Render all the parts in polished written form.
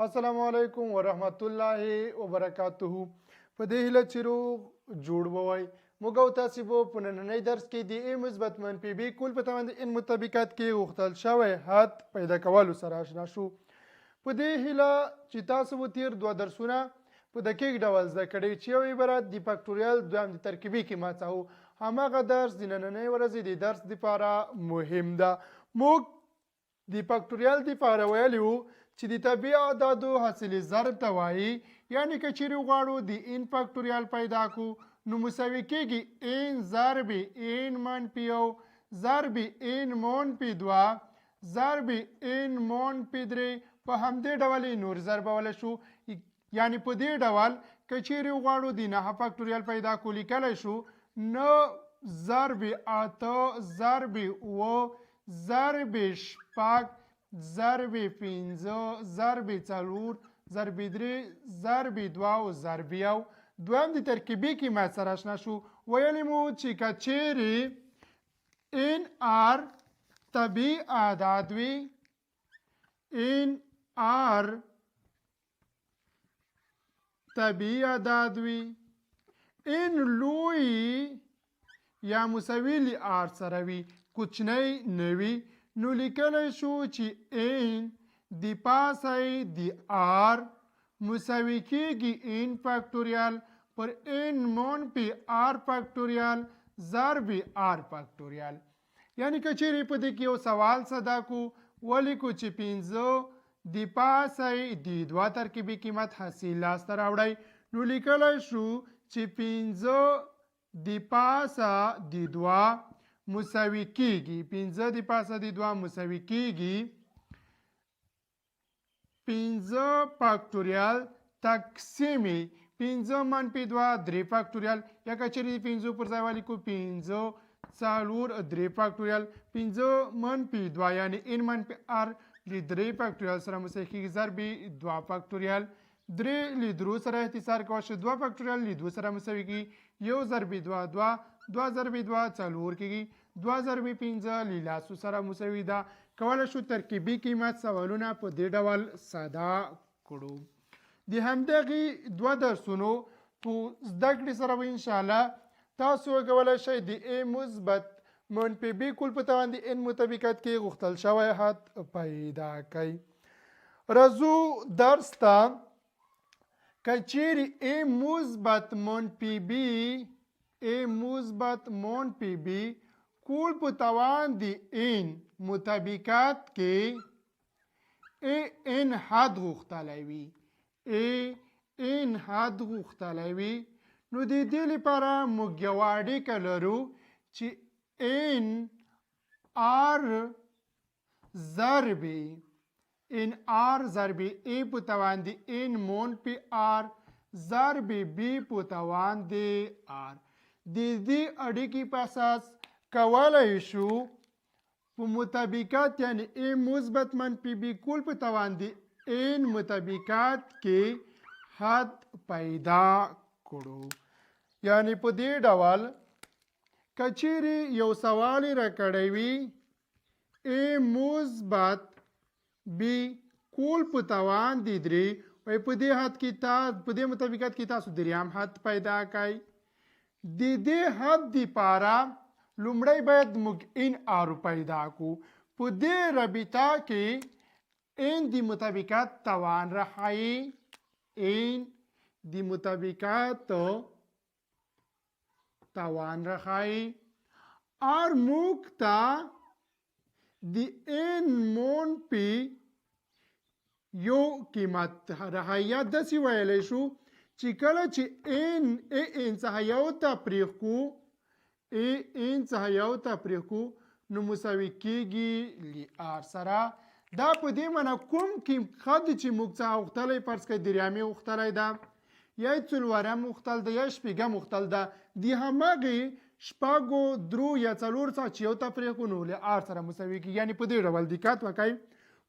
السلام علیکم ورحمت الله وبرکاته. په دې هیله چې روغ جوړ ووای موږ او تاسې به په نننی درس کې د ا مثبت منفي بي کول په توان د ان مطابقت کې غوښتل شوی حد پیدا کولو سره اشنا شو. په دې هیله چې تاسو به تیر دوه درسونه په دقیق ډول زده کړئ چې یو عبارت د فاکټوریال دویم د ترکیبي کې ماڅه هماغه درس د نننۍ ورځې د درس دپاره مهم ده. موږ د فاکټوریال دپاره ویلي وو چې د طبیعي اعدادو حاصل ضرب ته وایي، یعنې که چیرې غواړو د ان فاکټوریال پیدا کړو نو مساوي کېږي ان ضرب ان منفي یو ضرب ان منفي دوه ضرب ان منفي درې. په همدې ډول یې نور ضربولی شو، یعنې په دې ډول که چیرې غواړو د نهه فاکټوریال پیدا کړو لیکلی شو نه ضرب اته ضرب اوه ضرب شپږ ضرب پنځه ضرب څلور ضرب درې ضرب دوه او ضرب یو. دویم د ترکیبي کې ما سره اشنا شو. ویلې مو چې که چیرې ان آر طبیعي اعداد وي، ان آر طبیعي اعداد وي، ان لوی یا مساوي له آر سره وي، کوچنی نه وي، نو لیکلی شو چې ان د پاسه د آر مساوي کېږي ان فاکټوریال پر ان منفي آر فاکټوریال ضرب آر فاکټوریال. یعنې که چیرې په دې کې یو سوال صدا کو ولیکو چې پنځه د پاسه د دوه ترکیبي قیمت حاصل لاسته راوړی، نو لیکلی شو چې پنځه د پاسه د دوه مساوي کېږي، پنځه د پاسه د دوه مساوي کېږي پنځه فاکټوریال تقسیم پنځه منفي دوه درې فاکټوریال، یا که چیرې د پنځو پر ځای ولیکو پنځه څلور درې فاکټوریال. پنځه منفي دوه یعنې ان منفي آر له درې فاکټوریال سره مساوي کېږي ضرب دوه فاکټوریال. درې له درو سره اختصار کولی شو، دوه فاکټوریال له دوه سره مساوي کېږي، یو ضرب دوه دوه دوه ضرب دوه څلور کېږي، دوه ضرب پنځه له لاسو سره مساوي ده. کولی شو ترکیبي قیمت سوالونه په دې ډول ساده کړو. د همدغې دوه درسونو په زده کړې سره به انشاءالله تاسو وکولی شئ د ا مثبت منفي بي کول په توان د ان مطابقت کې غوښتل شوی حد پیدا کړئ. راځو درس ته. که چیرې ا مثبت منفي بي ا مثبت منفي بي کول په توان د ان مطابقت کې ا ان حد غوښتلی وي، ا ان حد غوښتلی وي، نو د دې لپاره موږ یوه اړیکه لرو چې ان آر ضرب ان آر ضرب ا په توان د ان منفي آر ضرب بي په توان د آر. د دې اړیکې په اساس کولی شو په مطابقت یعنی ا مثبت منفي بي کول په توان د ان مطابقت کې حد پیدا کړو. یعنی په دې ډول که چیرې یو سوال راکړی وي ا مثبت بي کول په توان د درې، وایي په دې حد کې په دې مطابقت کې تاسو دریم حد پیدا کړئ. د دې حد دپاره لومړی باید موږ ان آر پیدا کړو. په دې رابطه کې ان د مطابقت توان راښایي، ان د مطابقت توان راښایي. آر موږ ته د ان منفي یو قیمت راښایي، یا داسې ویلی شو چې کله چې ان څخه یو ته پرېښکو ان څخه یو ته پرېښکو نو مساوي کېږي له آر سره. دا په دې معنی کوم حد چې موږ څخه غوښتلی، فرض کړئ دریمې غوښتلی ده، یا یې څلورم غوښتل ده، یا شپږم غوښتل ده، د همغې شپږو درو یا څلور څخه چې یو ته پرېښکو نو له آر سره مساوي کېږي. یعنې په دې ډول دقت وکړئ.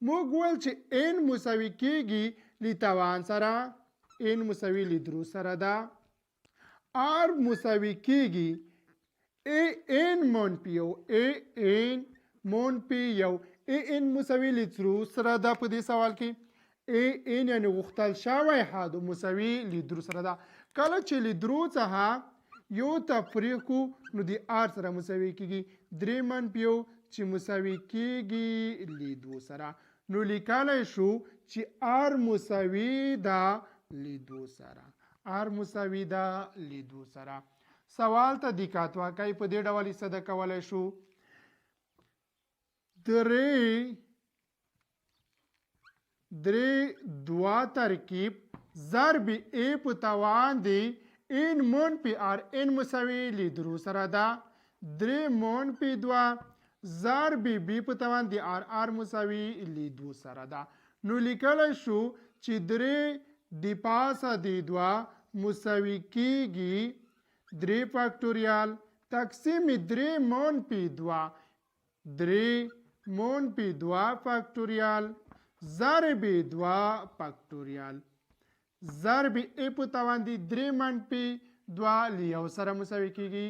موږ ویل چې ان مساوي کېږي له توان سره، ان مساوي له درو سره ده، آر مساوي کېږي ا ان منفي یو ا ان منفي یو ا ان مساوي له څلور سره ده په دې سوال کې، ان یعنی غوښتل شوی حد مساوي لیدرو سره ده. کله چې لیدرو څخه یو تفریق کو نو د آر سره مساوي کیږي. 3 منفي یو چې مساوي کیږي لیدو سره. نو لیکلی شو چې آر مساوي ده لیدو سره. آر مساوي ده لیدو سره. سوال ته دقت وکړئ. په دې ډول یې څه ده کولی شو؟ 3 دوه ترکیب ضرب ا په توان دی ان منفي آر ان مساوي لیدرو سره ده. 3 منفي 2 ضرب بی په توان دی آر آر مساوي لیدو سره ده. نو لیکلی شو چې 3 د پاسه دی 2 مساوي کیږي 3 فاکتوریال تقسیم 3 منفي 2 3 منفي 2 فاکتوریال ضرب 2 فاکتوریال ضرب ا په توان دی 3 منفي 2 لیو سره مساوي کیږي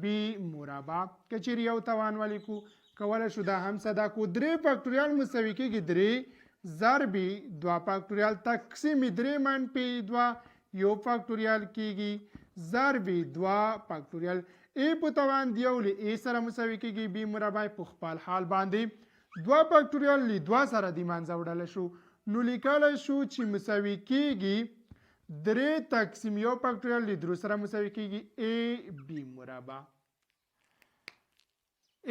بی مربع. که چیرې یو توان ولیکو کولی شو دا هم صدا کو. 3 فاکتوریال مساوي کیږي 3 ضرب 2 فاکتوریال تقسیم 3 منفي 2 یو فاکتوریال کیږي ضرب 2 فاکتوریال ا په توان دی یو له ا سره مساوي کیږي بی مربع په خپل حال باندې 2 فاکتوریال له 2 سره د منځه وړل شو. نو لیکلی شو چې مساوي کیږي 3 تقسیم یو فاکتوریال له 3 سره مساوي کیږي ا بی مربع.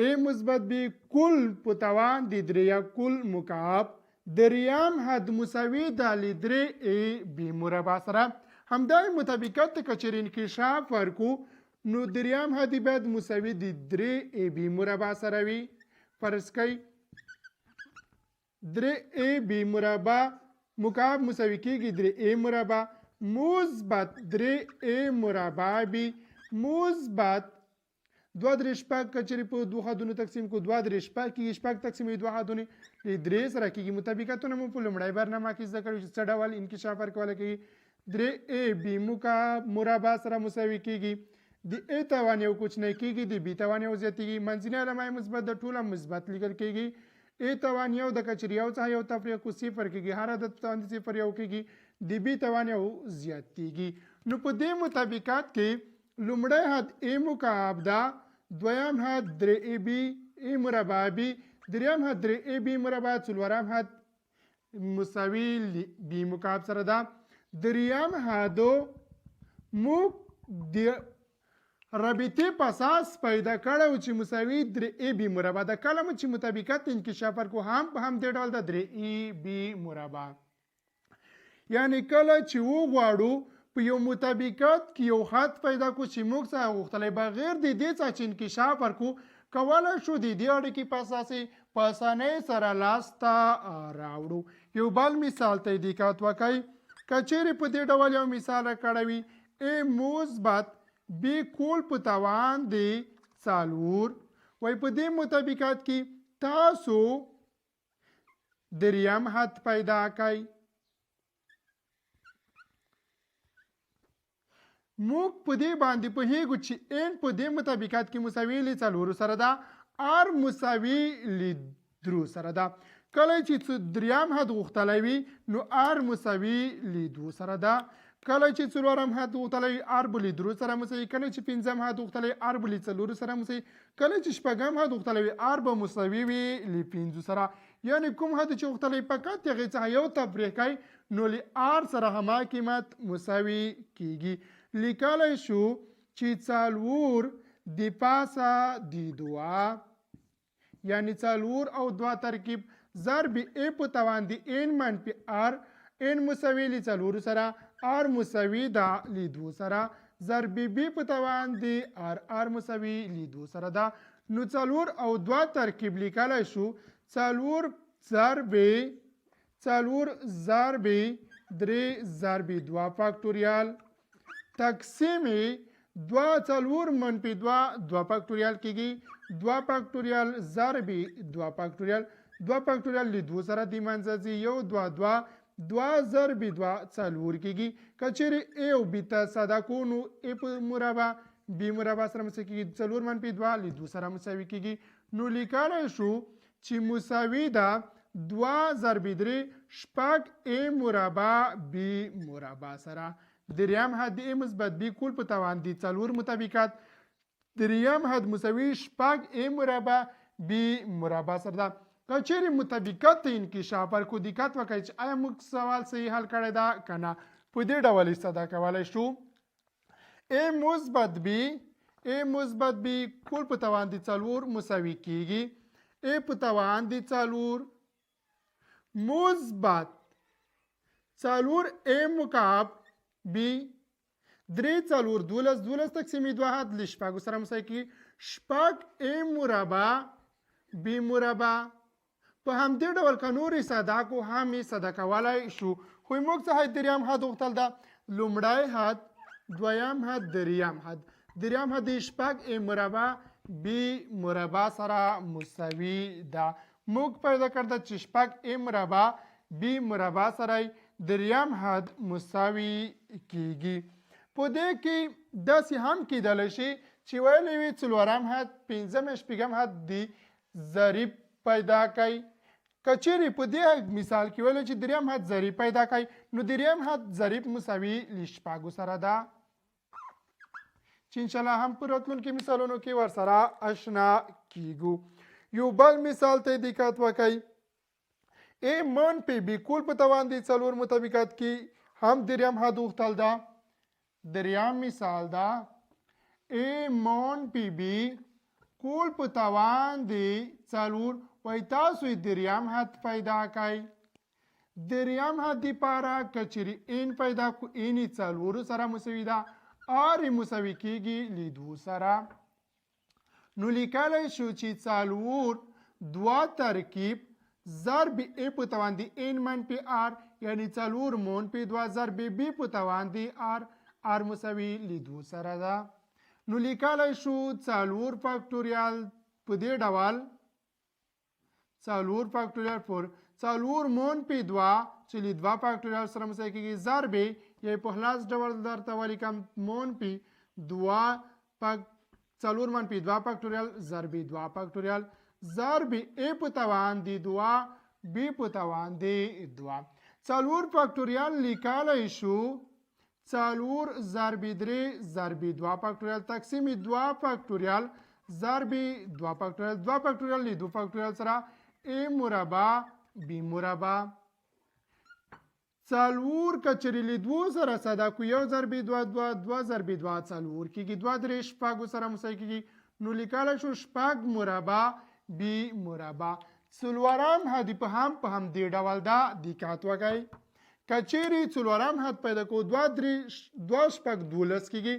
ا مثبت بی کل په توان د 3 یا کل مکعب دریام حد مساوي ده له 3 ا بی مربع سره. همدغه مطابقت ته که چیرې انکشاف ورکو نو دریام حد باید مساوي د 3 ا بی مربع سره وي. فرض کوئ 3 ا بی مربع مکعب مساوي کیږي 3 ا مربع مثبت 3 ا مربع بی مثبت 2 درې شپږ که چیرې په 2 حدونو تقسیم کو 2 درې شپږ کیږي. شپږ تقسیم 2 حدونه له 3 سره کیږي. مطابقتونه مو په لومړۍ برنامه کې زده کړي چې څه ډول انکشاف ورکولی کیږي. 3 ا بی مکعب مربع سره مساوي کیږي. د ا توان یو کوچنی کیږي د بی توان یو زیاتیږي. منځنۍ علامه مثبت د ټوله مثبت لیکل کیږي. ا توان یو د کچری یو څخه یو تفریق کو صفر کیږي. هر عدد توان د صفر یو کیږي. د بی توان یو زیاتیږي. نو په دې مطابقت کې لومړی حد ا مکعب ده. دویم حد 3 ا بی ا مربع بی. دریم حد 3 ا بی مربع. څلورم حد مساوي بی مکعب سره ده. دریم حدو موږ د رابطې په اساس پیدا کړی و چې مساوي 3 ا بی مربع ده. کله مو چې مطابقت انکشاف ورکړو هم په همدې ډول ده 3 ا بی مربع. یعنی کله چې وغواړو په یو مطابقت کې یو خط پیدا کړو چې موږ څخه غوښتلی بغیر د دې څخه چې انکشاف ورکړو کولی شو د دې اړیکې په اساس په اسانۍ سره لاسته راوړو. یو بل مثال ته دقت وکړئ. که چیرې په دې ډول یو مثال راکړی وي ا مثبت بی کول په توان دی 4 وای په دې مطابقت کې تاسو دریم حد پیدا کړئ. موږ په دې باندې پوهیږو چې ان په دې مطابقت کې مساوي له 4 سره ده آر مساوي له 3 سره ده. کله چې دریم حد غوښتلی وي نو آر مساوي له 2 سره ده. کله چې څلورم حد غوښتلی وي آر به له 3 سره مساوي. کله چې پنځم حد غوښتلی وي آر به له 4 سره مساوي. کله چې شپږم حد غوښتلی وي آر به مساوي وي له 5 سره. یعنی کوم حد چې غوښتلی فقط هغې څخه یو تفریق کوي نو له آر سره هما قیمت مساوي کیږي. لیکلی شو چې 4 د پاسه د 2 یعنی 4 او 2 ترکیب ضرب ا په توان دی ان منفي آر ان مساوي له 4 سره آر مساوي ده له 2 سره ضرب بی په توان دی آر مساوي له 2 سره ده. نو 4 او 2 ترکیب لیکلی شو 4 ضرب 3 ضرب 2 فاکتوریال تقسیم 2 4 منفي 2 فاکتوریال کیږي. 2 فاکتوریال ضرب 2 فاکتوریال 2 فاکتوریال له 2 سره د منځه ځي. یو 2 2 ضرب 2 4 کیږي. که چیرې ا او بی ته ساده کو نو ا په مربع بی مربع سره مساوي کیږي. 4 منفي 2 له 2 سره مساوي کیږي. نو لیکلی شو چې مساوي ده 2 ضرب 3 شپږ a مربع b مربع سره دریم حد a مثبت b کول په توان دي څلور مطابقت دریم حد مساوي شپږ a مربع b مربع سره ده که چیرې مطابقت ته انکشاف ورکړو دقت وکړئ چې آیا موږ سوال صحیح حل کړی ده که نه په دې ډول یې ساده کولی شو a مثبت b کول په توان دي څلور مساوي کیږي a په توان دي څلور مثبت څلور a مکعب b درې څلور دولس تقسیم دوه حد له شپږو سره مساوي کیږي شپږ a مربع b مربع په همدې ډول که نورې ساده کو هم یې ساده کولی شو خو موږ څخه دریم حد غوښتل ده لومړی حد دویم حد دریم حد شپږ a مربع b مربع سره مساوي ده موږ پیدا کړده چې شپږ a مربع b مربع سره دریم حد مساوي کیږي په دې کې داسې هم کیدلی شي چې ویلی وي څلورم حد پنځم شپږم حد د ضریب پیدا کوي که چیرې په دې مثال کې ویلی چې دریم حد ضریب پیدا کوي نو دریم حد ضریب مساوي له شپږو سره ده چې انشاءالله هم په راتلونکي مثالونو کې ورسره اشنا کیږو یو بل مثال ته دقت وکړئ a منفي b کول په توان دي څلور مطابقت کې هم دریم حد غوښتل ده دریم مثال ده a منفي b کول په توان دي څلور وای تاسو دریم حد پیدا کړئ دریم حد دپاره که چیرې n پیدا کو n یې څلورو سره مساوي ده r یې مساوي کیږي له دوو سره نو لیکلی شو چې څلور دوه ترکیب ضرب a په توان دي n منفي r یعنی څلور منفي دوه ضرب b په توان دي r مساوي له دوو سره ده نو لیکلی شو څلور فاکټوریال په دې ډول څلور فاکټوریال فور څلور منفي دوه چې له دوه فاکټوریال سره مساوي کیږي ضرب یا په خلاص ډول درته ولیکم منفي دوه څلور منفي دوه فاکټوریال ضرب دوه فاکټوریال ضرب a په توان دي دوه b په توان دي دوه څلور فاکټوریال لیکلی شو څلور ضرب درې ضرب دوه فاکټوریال تقسیم دوه فاکټوریال ضرب دوه فاکټوریال له دوه فاکټوریال سره a مربع b مربع څلور که چیرې له دوو سره ساده کو یو ضرب دوه ضرب دوه څلور کیږي دوه درې شپږو سره مساوي کیږي نو لیکلی شو شپږ مربع b مربع څلورم حد په همدې ډول ده دقت وکړئ که چیرې څلورم حد پیدا کو دوه شپږ دولس کیږي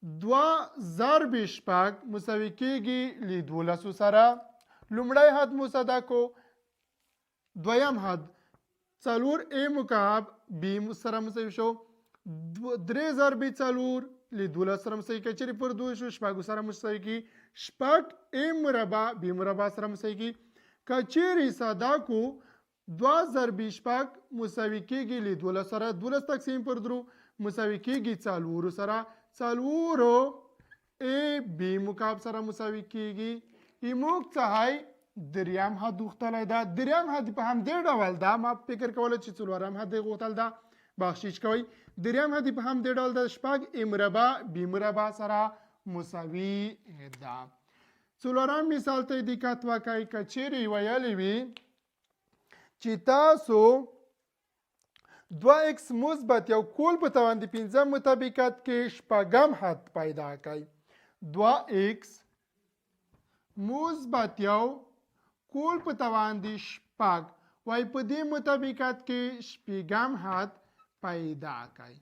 دوه ضرب شپږ مساوي کیږي له دولسو سره لومړی حد مو ساده کو دویم حد څلور a مکعب b سره مساوي شو درې ضرب څلور له دولس سره مساوي کیږي چیرې پر دوه شو شپږو سره مساوي کیږي شپږ a مربع b مربع سره مساوي کیږي که چیرې ساده کو دوه ضرب شپږ مساوي کیږي له دولس سره دولس تقسیم پر درو مساوي کیږي څلورو سره څلورو a b مکعب سره مساوي کیږي موږ څخه دریم حد غوښتلی ده دریم حد په همدې ډول ده ما فکر کولی چې څلورم حد غوښتل ده بخشش کوئ دریم حد په همدې ډول ده شپږ a مربع b مربع سره مساوي ده څلورم مثال ته دقت وکړئ که چیرې ویلی وي چې تاسو 2x مثبت یو کول په توان د پنځم مطابقت کې شپږم حد پیدا کړئ 2x مثبت یو کول په توان د شپږ وای په دې مطابقت کې شپږم حد پیدا کړئ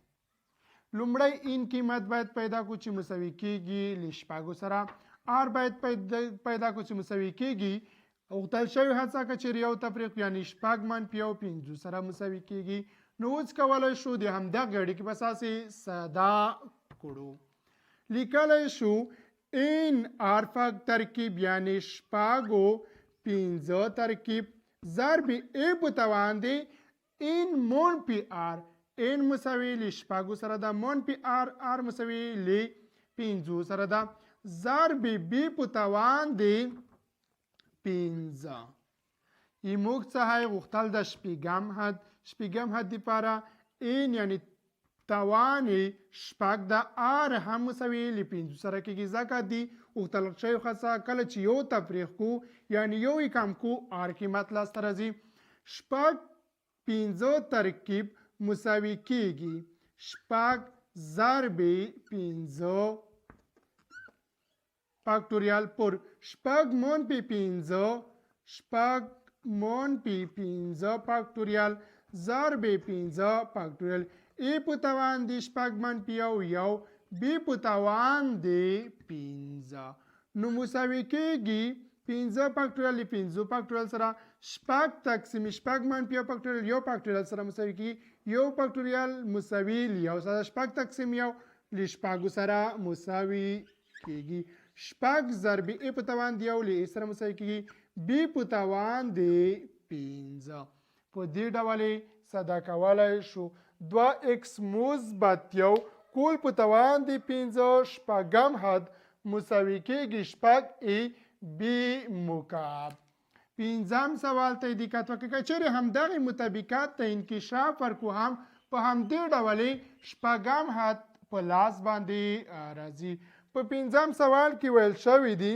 لومړی ان قیمت باید پیدا کو چې مساوي کیږي له شپږو سره r باید پیدا کو چې مساوي کیږي غوښتل شوی حد څخه چې یو تفریق یعنی شپږ منفي یو پنځو سره مساوي کیږي نو اوس کولی شو د همدغه اړیکې په اساس یې ساده کړو لیکلی شو ان r ترکیب یعنی شپږو پنځه ترکیب ضرب a په توان دی ان منفي r n مساوي له شپږو سره ده منفي r مساوي له پنځو سره ده ضرب b په توان دی پنځه. موږ څخه غوښتل د شپږم حد دپاره ان یعنې توان شپږ د آر هم مساوي له پنځو سره کېږي ځکه د غوښتل شویو څخه کله چې یو تفریق کو یعنې یو یې کم کو آر قیمت لاسته راځي. شپږ پنځه ترکیب مساوي کېږي شپږ ضرب پنځه فاکتوریال پر شپږ منفي پنځه شپږ منفي پنځه فاکتوریال ضرب پنځه فاکتوریال ای په توان د شپږ منفي یو بی په توان د پنځه نو مساوي کېږي پنځه فاکتوریال له پنځو فاکتوریال سره شپږ تقسیم شپږ منفي یو فاکتوریال یو فاکتوریال سره مساوي کېږي یو فاکتوریال مساوي له یو سره شپږ تقسیم یو له شپږو سره مساوي کېږي شپږ ضرب ای په توان د یو له ای سره مساوي کېږي بی په توان د پنځه. په دې ډول یې ساده کولی شو 2x مثبت یو کول په توان د پنځه شپږم حد مساوي کېږي شپږ ای بی مکعب. پنځم سوال ته دقت وکړئ که چیرې همدغې مطابقات ته انکشاف ورکړو هم په همدې ډول شپږم حد په لاس باندې راځي. په پنځم سوال کې ویل شوي دي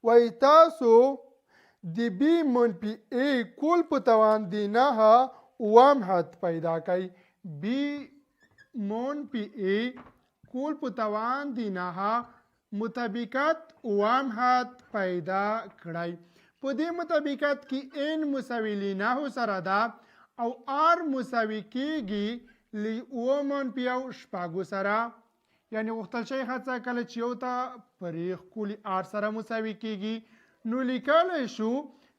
وایي تاسو د بی منفي ای کول په توان د نهه اووم حد پیدا کړئ. بی منفي ای کول په توان د نهه مطابقت اووم حد پیدا کړئ. په دې مطابقت کې ان مساوي له نهو سره ده او آر مساوي کېږي له اووه منفي یو شپږو سره یعنې غوښتل شوې هڅه کله چې یو ته فریق کړو له آر سره مساوي کېږي نو لیکلی شو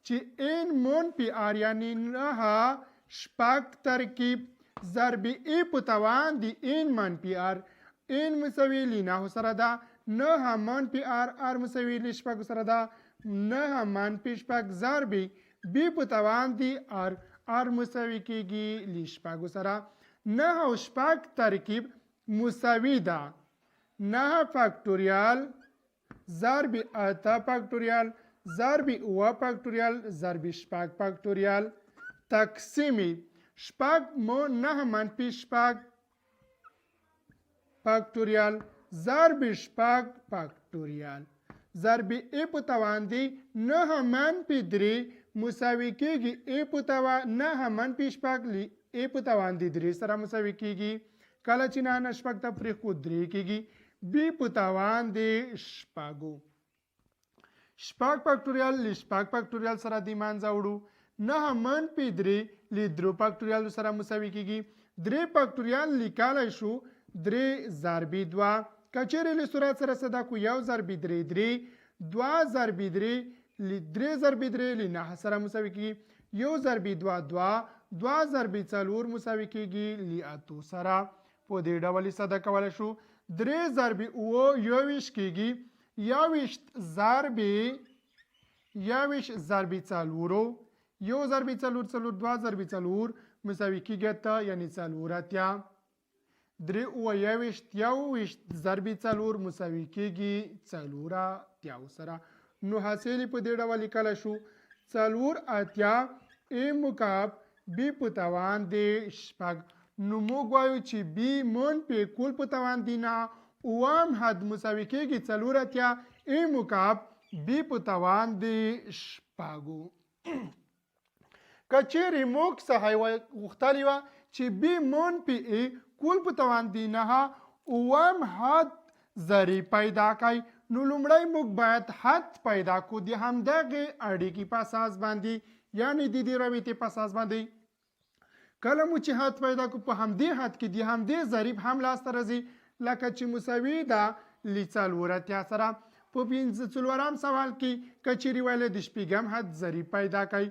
چې ان منفي آر یعنې نهه شپږ ترکیب ضرب ای په توان د ان منفي آر ان مساوي له نهو سره ده نهه منفي آر مساوي له شپږو سره ده نهه منفي شپږ ضرب بی په توان د آر مساوي کېږي له شپږو سره. نهه او شپږ ترکیب مساوي ده نهه فاکتوریال ضرب اته فاکتوریال ضرب اووه فاکتوریال ضرب شپږ فاکتوریال تقسیم شپږ نهه منفي شپږ فاکتوریال ضرب شپږ فاکتوریال ضرب ای په توان دی نهه منفي درې مساوي کېږي ای په توان نهه منفي شپږ ای په توان دی درې سره مساوي کېږي کله چې نهه شپږ تفریق کو درې کېږي بی په توان دی شپږو. شپږ فاکتوریال له شپږ فاکتوریال سره د منځه وړو نهه منفي درې له درو فاکتوریالو سره مساوي کېږي درې فاکتوریال لیکلی شو درې ضرب دوه که چیرې له صورت سره صدا کو یو ضرب درې درې دوه ضرب درې له درې ضرب درې له نهه سره مساوي کېږي یو ضرب دوه دوه دوه ضرب څلور مساوي کېږي له اتو سره. په دې ډول یې ساده کولی شو درې ضرب اووه یوویشت کېږي یوویشت ضرب څلورو یو ضرب څلور څلور دوه ضرب څلور مساوي کېږي اته یعنې څلور اتیا درې اووه یوویشت ضرب څلور مساوي کېږي څلور اتیاو سره. نو حاصل په دې ډول لیکلی شو څلور اتیا ای مکعب بی په توان د شپږ. نو موږ وایو چې بی منفي کول په توان د نهه اووم حد مساوي کېږي څلور اتیا ای مکعب بی په توان د شپږو. که چیرې موږ څخه غوښتلې وه چې بی منفي ای کول په توان د نهه اووم حد ضریب پیدا کړئ نو لومړی موږ باید حد پیدا کړو د همدغې اړیکې په اساس باندې یعنې د دې رابطې په اساس باندې کله مو چې حد پیدا کړو په همدې حد کې د همدې ضریب هم لاسته راځي لکه چې مساوي ده له څلور اتیا سره. په څلورم سوال کې که چیرې ویلی د شپږم حد ضریب پیدا کړئ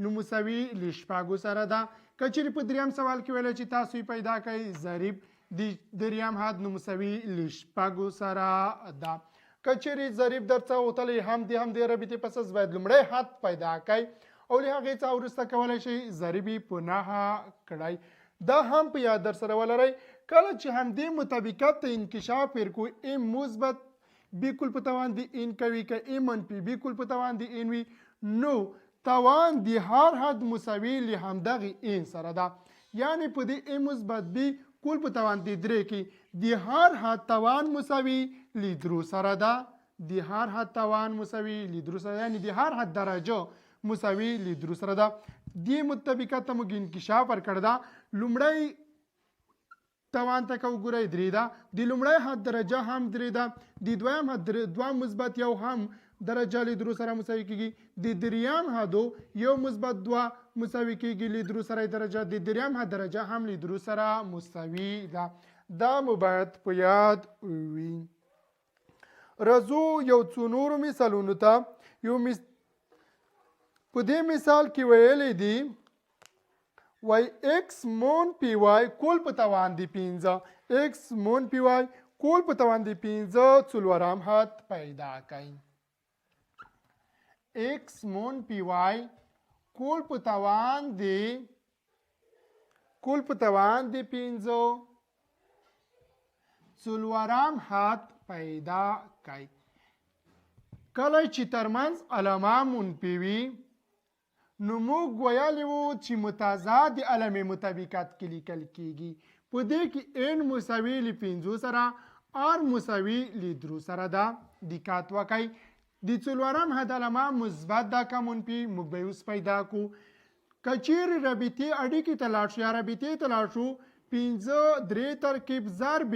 نو مساوي له شپږو سره ده. که چیرې په دریم سوال کې ویلی چې تاسو یې پیدا کړئ ضریب د دریم حد نو مساوي له شپږو سره ده. که چیرې ضریب درڅه غوښتلی هم د همدې رابطې په اساس باید لومړی حد پیدا کړئ او له هغې څخه وروسته کولی شئ ضریب یې په نهه کړئ. دا هم په یاد در سره ولرئ کله چې همدې مطابقت ته انکشاف ورکړو ای مثبت بی کل په توان د ان کوي که ا منفي بی کل په توان د ان وي نو توان د هر حد مساوي له همدغه ان سره ده. یعنی په دې ا مثبت بی کل په توان د درې کې د هر حد توان مساوي له درو سره ده. د هر حد توان مساوي له درو سره یعنی د هر حد درجه مساوي له درو سره ده. دې مطابقت ته موږ انکشاف ورکړ ده. لومړی توان ته وګورئ درې ده. د لومړی حد درجه هم درې ده. د دویم حد دوه مثبت یو هم درجه له درو سره مساوي کیږي. د دریم حد یو مثبت دوه مساوي کیږي له درو سره درجه. د دریم حد درجه هم له درو سره مساوي ده. دا مو باید په یاد وي. راځو یو څو نورو مثالونو ته. په دې مثال کې ویلی دي وای x مون پی وای کول په توان دی 15 x مون پی وای کول په توان دی 15 څلورم حد پیدا کړئ. x مون پی وای کول په توان دی 15 څلورم حد پیدا کړئ. کله چې ترمنځ علامه منفي وي نو موږ ویلی وو چې متضاد علامې مطابقت کې لیکل کیږي. په دې کې ان مساوي له 5 سره ار مساوي له 3 سره ده. دقت وکړئ د څلورم حد علامه مثبت ده که منفي موږ به اوس پیدا کړو. که چیرې رابطې اړیکې ته لاړ شو یا رابطې ته لاړ شو 5 درې ترکیب ضرب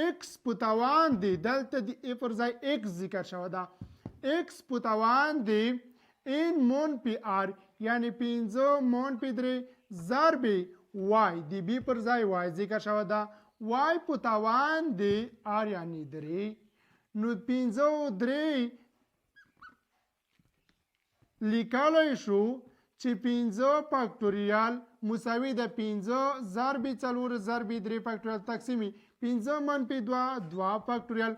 x په توان دی دلته د ا پر ځای x ذکر شوی ده. x په توان دی ان منفي r یعنی 5 منفي 3 ضرب y د b پر ځای y ذکر شوی ده. y په توان دی r یعنی 3 نو 5 3 لیکلی شو چې 5 فاکتوریال مساوي د 5 ضرب 4 ضرب 3 فاکتوریال تقسیمي 5 منفي 2 2 فاکتوریال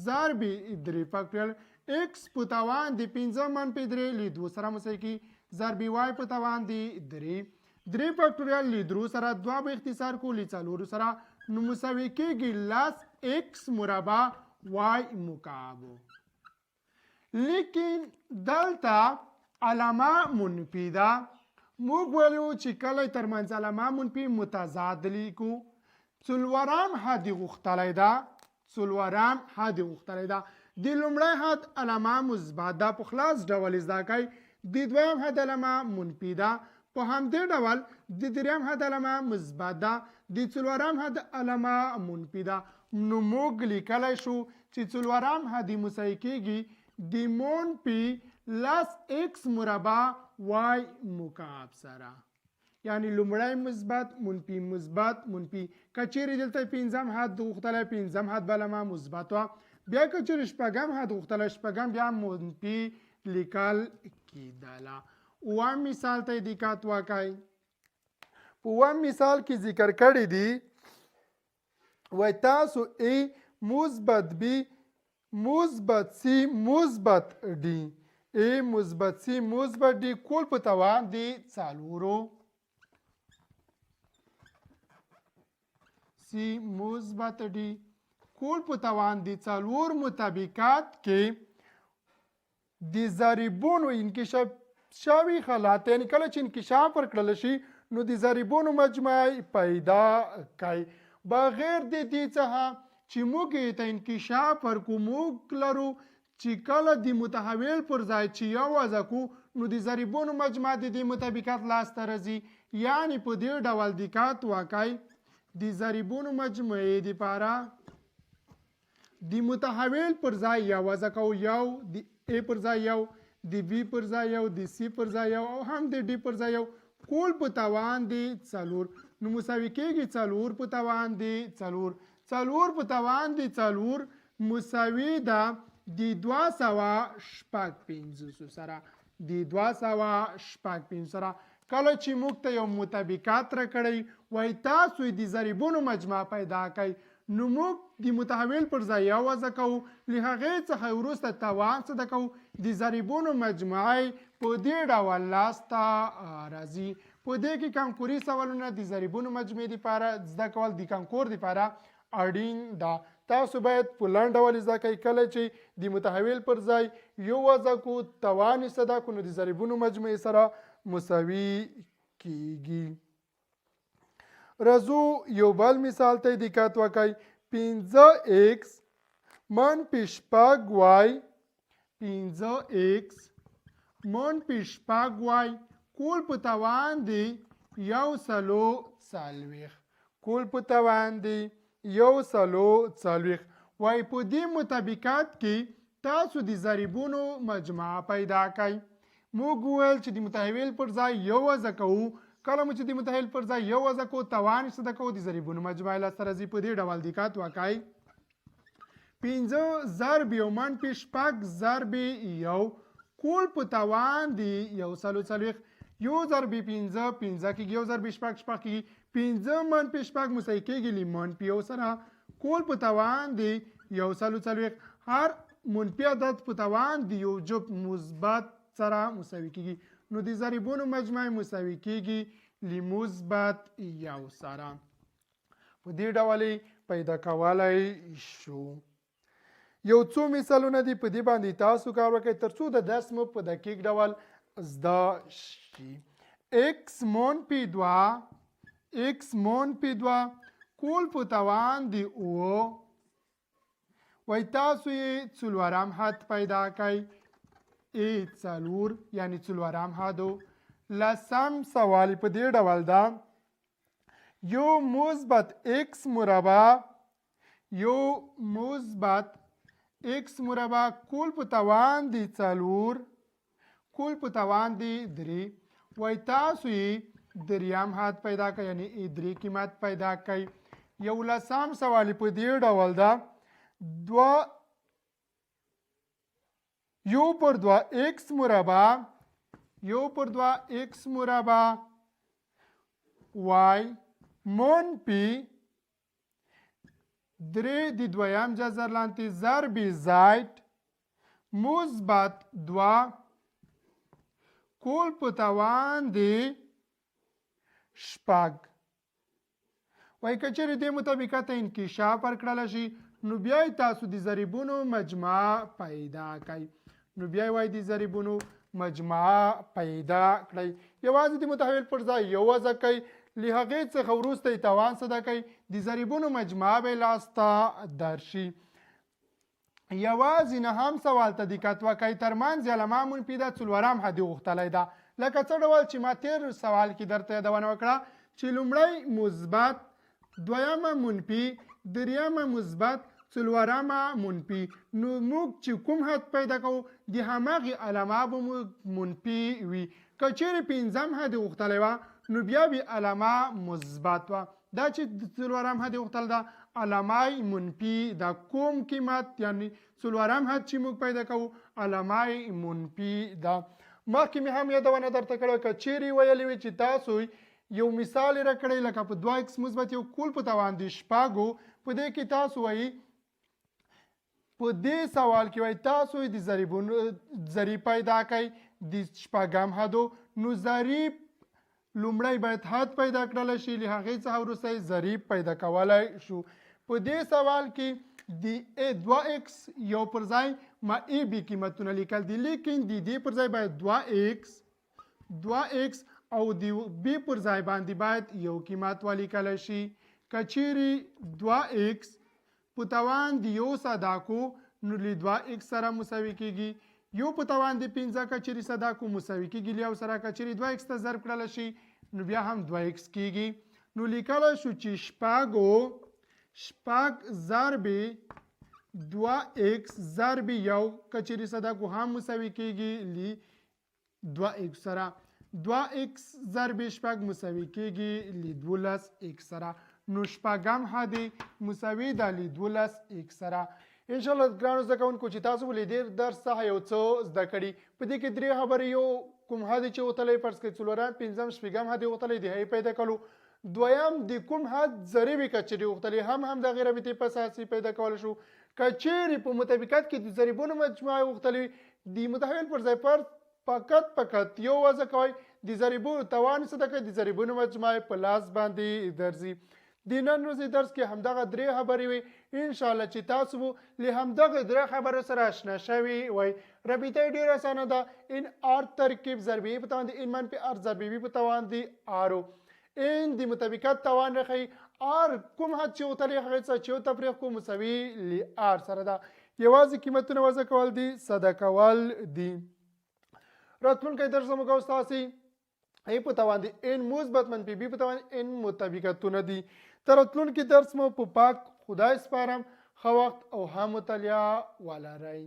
ضرب 3 فاکتوریال x په توان دی 5 منفي 3 له 2 سره مساوي کی ضرب y په توان دی 3 فاکتوریال له 3 سره 2 به اختصار کو له 4 سره نو مساوي کیږي لس x مربع y مکعب. لیکن دلته علامه منفي ده. موږ ویلو چې کله ترمنځ علامه منفي متضاد لیکو څلورم حد غوښتلی ده. څلورم حد غوښتلی ده. د لومړی حد علامه مثبت ده په خلاص ډول زده کوئ. د دویم حد علامه منفي ده. په همدې ډول د دریم حد علامه مثبت ده. د څلورم حد علامه منفي ده. نو موږ لیکلی شو چې څلورم حد مساوي کیږي د منفي لس x مربع y مکعب سره. یعنی لومړی مثبت منفي مثبت منفي. که چیرې دلته پنځم حد غوښتلی پنځم حد به علامه مثبت وه. بیا که چیرې شپږم حد غوښتلی شپږم بیا منفي لیکل کیدله. اووم مثال ته دقت وکړئ. په اووم مثال کې ذکر کړي دي وایي تاسو ا مثبت b مثبت c مثبت d ا مثبت c مثبت d کول په توان دی 4 c مثبت d کول په توان دی 4 مطابقات کې د ضریبونو انکشاف شوي حالات یعنی کله چې انکشاف ورکړل شي نو د ضریبونو مجموعه پیدا کوي. بغیر د دې څخه چې موږ ته انکشاف ورکو موږ لرو چې کله د متحول پر ځای چې یو وضع کو نو د ضریبونو مجموعه د دې مطابقت لاسته راځي. یعنی په دې ډول دقت وکړئ د ضریبونو مجموعې دپاره د متحول پر ځای یو وضع کوو یو د ا پر ځای یو د بی پر ځای یو د سی پر ځای یو او هم د ډي پر ځای یو کول په توان دی 4 نو مساوي کیږي 4 په توان دی 4 په توان دی 4 مساوي ده د 255 سره د 255 سره. کله چې موږ ته یو مطابقت راکړی وایي تاسو د ضریبونو مجموعه پیدا کړئ نو موږ د متحول پر ځای یو وضع کوو له هغې څخه وروسته توان څه کوو د ضریبونو مجموعه په دې ډول لاسته راځي. په دې کې کانکوري سوالونه د ضریبونو مجموعې دپاره زده کول د کانکور دپاره اړین ده. تاسو باید په لنډ ډول زده کړئ کله چې د متحول پر ځای یو وضع کو توان یې صدا کو نو د ضریبونو مجموعې سره مساوي کیږي. راځو یو بل مثال ته دقت وکړئ. 5x منفي 6y 5x منفي 6y کول په توان دی 140 کول په توان دی 140. وای په دې مطابقات کې تاسو د ضریبونو مجموعه پیدا کړئ. موږ وویل چې د متحول پر ځای یو وضع کوو. کله مو چې د متحول پر ځای یو وضع کوو توان یې څه کوو د ضریبونو مجموعه لاسته راځي. په دې ډول دقت وکړئ. 5 ضرب یو منفي 6 ضرب یو کول په توان دی 140. یو ضرب 5 5 کېږي یو ضرب 6 6 کېږي 5 منفي 6 مساوي کېږي له منفي یو سره کول په توان دی 140. هر منفي عدد په توان دی یو جب مثبت سره مساوي کېږي نو د ضریبونو مجموعه مساوي کېږي له مثبت یو سره. په دې ډول پیدا کولی شو. یو څو مثالونه دي په دې باندې تاسو کار وکړئ ترڅو د درس مو په دقیق ډول زده شي. x منفي 2 x منفي 2 کول په توان دی او وای تاسو یې څلورم حد پیدا کړئ. ای څلور یعنی څلورم حدو. لسم سوال په دې ډول ده. یو مثبت x مربع یو مثبت x مربع کول په توان دی 4 کول په توان دی 3. وای تاسو یې دریم حد پیدا کړئ یعنی درې قیمت پیدا کړئ. یو لسم سوال په دې ډول ده. یو پر 2 x مربع یو پر 2 x مربع y منفي 3 د دویم جذر لاندې ضرب زائد مثبت 2 کول په توان دی 6. وای که چیرې دې مطابقت انکشاف ورکړل شي نو بیا تاسو د ضریبونو مجموعه پیدا کړئ. نو بیا وای د ضریبونو مجموعه پیدا کړئ. یوازې د متحول پر ځای یو وضع کوئ له هغې څخه وروسته یې توان صدا کوئ د ضریبونو مجموعه به لاسته درشي. یوازې نهم سوال ته دقت وکړئ. ترمنځ علامه منفي ده څلورم حد یې غوښتلی ده. لکه څه ډول چې ما تیر سوال کې درته یادونه وکړه چې لومړی مثبت دویمه منفي دریمه مثبت څلورمه منفي. نو موږ چې کوم حد پیدا کوو د هماغې علامه به مو منفي وي. که چیرې پنځم حد یې غوښتلی وه نو بیا به علامه مثبت وه. دا چې څلورم حد یې غوښتل ده علامه منفي دا کوم قیمت یعنی څلورم حد چې موږ پیدا کوو علامه منفي ده. مخکې مې هم یادونه درته کړې که چیرې ویلې وي چې تاسو یو مثال یې راکړی لکه په 2x مثبت یو کول په توان دی 6 په دې کې تاسو وایي په دې سوال کې وایي تاسو د ضریب پیدا کړئ د 6 حدو. نو ضریب لومړی باید حد پیدا کړلی شي له هغې څخه وروسته ضریب پیدا کولی شو. په دې سوال کې د 2x یو پر ځای ما ای بی قیمتونه لیکل دي لیکن د دې پر ځای باید 2x او د بی پر ځای باندې باید یو قیمت ولیکلی شي. که چیرې 2x په توان د یو صدا کو نو له 2x سره مساوي کېږي. یو په توان د 5 که چیرې صدا کو مساوي کېږي له یو سره. که چیرې 2x ته ضرب کړلی شي نو بیا هم 2x کېږي. نو لیکلی شو چې 6 ضرب 2x ضرب یو که چیرې صدا کو هم مساوي کېږي له 2x سره. 2x ضرب 6 مساوي کېږي له 12x سره. نو شپږم حد مساوي ده له 12x سره. انشاءالله ګرانو زده کوونکو چې تاسو له دې درس څخه یو څه زده کړي. په دې کې درې خبرې یو کوم حد چې وتلی فرض کړئ څلورم پنځم شپږم حد یې وتلی د هغې پیدا کولو. دویم د کوم حد ضریب یې که چیرې وختلی هم د هغې رابطې په اساس یې پیدا کولی شو. که چیرې په مطابقت کې د ضریبونو مجموعه یې وختلی وي د متحول پر ځای فقط یو وضع کوئ د ضریبونو توان یې څه ده کوئ د ضریبونو مجموعه په لاس باندې درځي. د نن ورځې درس کې همدغه درې خبرې وي ان شاء الله چې تاسو به له همدغه درې خبرو سره آشنا شوي وای. رابطه ډېره اسانه ده. ان آر ترکیب ضربی په توان د ان منفي آر ضربی په توان د آرو. ان د مطابقت توان رخی آر کوم حد چې وتلی هغه څه چې تفریق کو مساوي ل آر سره ده. یوازې قیمتونه وضع کول دي ساده کول دي. راتلونکی درس موږ استاسي ای په توان دي ان مثبت منفي بي په توان ان مطابقتونه دي. تر راتلونکي درس مو په پاک خدای سپارم. ښه وخت او ښه مطالعه ولرئ.